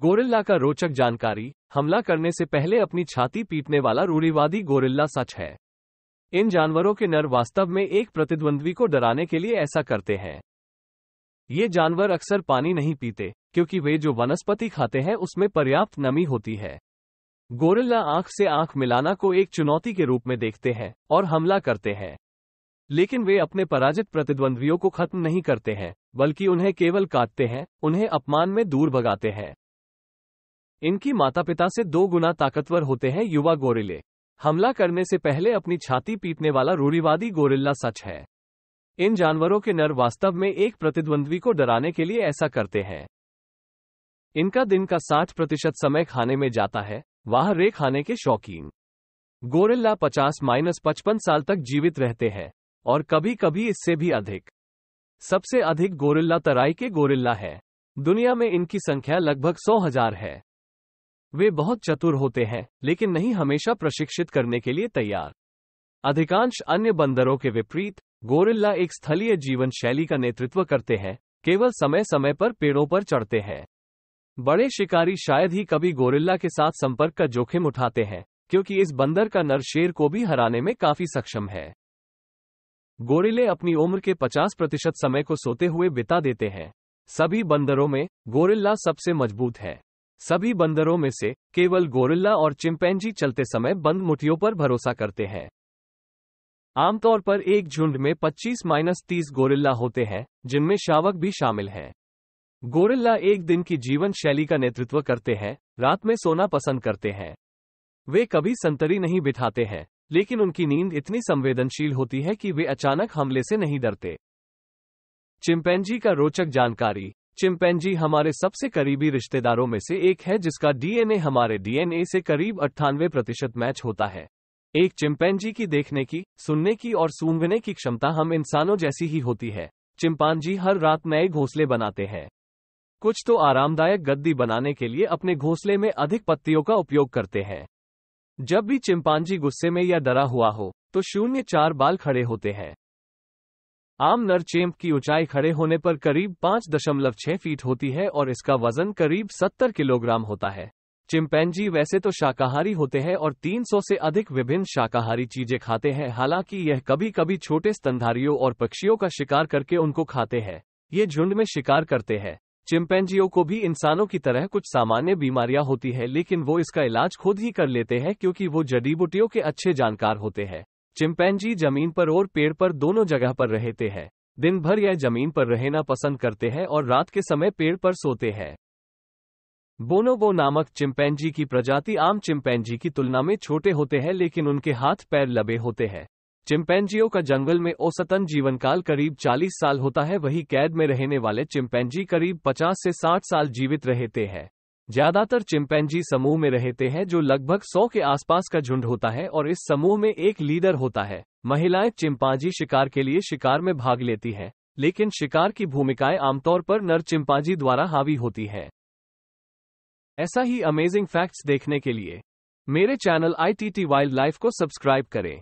Gorilla का रोचक जानकारी। हमला करने से पहले अपनी छाती पीटने वाला रूढ़िवादी गोरिल्ला सच है। इन जानवरों के नर वास्तव में एक प्रतिद्वंद्वी को डराने के लिए ऐसा करते हैं। ये जानवर अक्सर पानी नहीं पीते क्योंकि वे जो वनस्पति खाते हैं उसमें पर्याप्त नमी होती है। गोरिल्ला आंख से आंख मिलाना को एक चुनौती के रूप में देखते हैं और हमला करते हैं, लेकिन वे अपने पराजित प्रतिद्वंद्वियों को खत्म नहीं करते हैं, बल्कि उन्हें केवल काटते हैं, उन्हें अपमान में दूर भगाते हैं। इनकी माता पिता से 2 गुना ताकतवर होते हैं युवा गोरिल्ले। हमला करने से पहले अपनी छाती पीटने वाला रूढ़िवादी गोरिल्ला सच है। इन जानवरों के नर वास्तव में एक प्रतिद्वंद्वी को डराने के लिए ऐसा करते हैं। इनका दिन का 60% समय खाने में जाता है। वाह रे खाने के शौकीन। गोरिल्ला 50-55 साल तक जीवित रहते हैं और कभी कभी इससे भी अधिक। सबसे अधिक गोरिल्ला तराई के गोरिल्ला है। दुनिया में इनकी संख्या लगभग 100,000 है। वे बहुत चतुर होते हैं, लेकिन नहीं हमेशा प्रशिक्षित करने के लिए तैयार। अधिकांश अन्य बंदरों के विपरीत, गोरिल्ला एक स्थलीय जीवन शैली का नेतृत्व करते हैं, केवल समय समय पर पेड़ों पर चढ़ते हैं। बड़े शिकारी शायद ही कभी गोरिल्ला के साथ संपर्क का जोखिम उठाते हैं, क्योंकि इस बंदर का नर शेर को भी हराने में काफी सक्षम है। गोरिल्ले अपनी उम्र के 50% समय को सोते हुए बिता देते हैं। सभी बंदरों में गोरिल्ला सबसे मजबूत है। सभी बंदरों में से केवल गोरिल्ला और चिंपैंजी चलते समय बंद मुट्ठियों पर भरोसा करते हैं। आमतौर पर एक झुंड में 25-30 गोरिल्ला होते हैं, जिनमें शावक भी शामिल हैं। गोरिल्ला एक दिन की जीवन शैली का नेतृत्व करते हैं, रात में सोना पसंद करते हैं। वे कभी संतरी नहीं बिठाते हैं, लेकिन उनकी नींद इतनी संवेदनशील होती है कि वे अचानक हमले से नहीं डरते। चिंपैंजी का रोचक जानकारी। चिंपैंजी हमारे सबसे करीबी रिश्तेदारों में से एक है जिसका डीएनए हमारे डीएनए से करीब 98% मैच होता है। एक चिंपैंजी की देखने की, सुनने की और सूंघने की क्षमता हम इंसानों जैसी ही होती है। चिंपांजी हर रात नए घोंसले बनाते हैं। कुछ तो आरामदायक गद्दी बनाने के लिए अपने घोंसले में अधिक पत्तियों का उपयोग करते हैं। जब भी चिंपांजी गुस्से में या डरा हुआ हो, तो 0.4 बाल खड़े होते हैं। आम नर चेम्प की ऊंचाई खड़े होने पर करीब 5.6 फीट होती है और इसका वजन करीब 70 किलोग्राम होता है। चिंपैंजी वैसे तो शाकाहारी होते हैं और 300 से अधिक विभिन्न शाकाहारी चीजें खाते हैं, हालांकि यह कभी कभी छोटे स्तनधारियों और पक्षियों का शिकार करके उनको खाते हैं। ये झुंड में शिकार करते हैं। चिंपैंजियों को भी इंसानों की तरह कुछ सामान्य बीमारियां होती है, लेकिन वो इसका इलाज खुद ही कर लेते हैं क्योंकि वो जड़ी बूटियों के अच्छे जानकार होते हैं। चिंपैंजी जमीन पर और पेड़ पर दोनों जगह पर रहते हैं। दिन भर यह जमीन पर रहना पसंद करते हैं और रात के समय पेड़ पर सोते हैं। बोनोबो नामक चिंपैंजी की प्रजाति आम चिंपैंजी की तुलना में छोटे होते हैं, लेकिन उनके हाथ पैर लंबे होते हैं। चिंपैंजियों का जंगल में औसतन जीवनकाल करीब 40 साल होता है, वहीं कैद में रहने वाले चिंपैंजी करीब 50 से 60 साल जीवित रहते हैं। ज्यादातर चिंपैंजी समूह में रहते हैं जो लगभग 100 के आसपास का झुंड होता है और इस समूह में एक लीडर होता है। महिलाएं चिंपांजी शिकार के लिए शिकार में भाग लेती हैं, लेकिन शिकार की भूमिकाएं आमतौर पर नर चिंपांजी द्वारा हावी होती हैं। ऐसा ही अमेजिंग फैक्ट्स देखने के लिए मेरे चैनल ITT वाइल्ड लाइफ को सब्सक्राइब करें।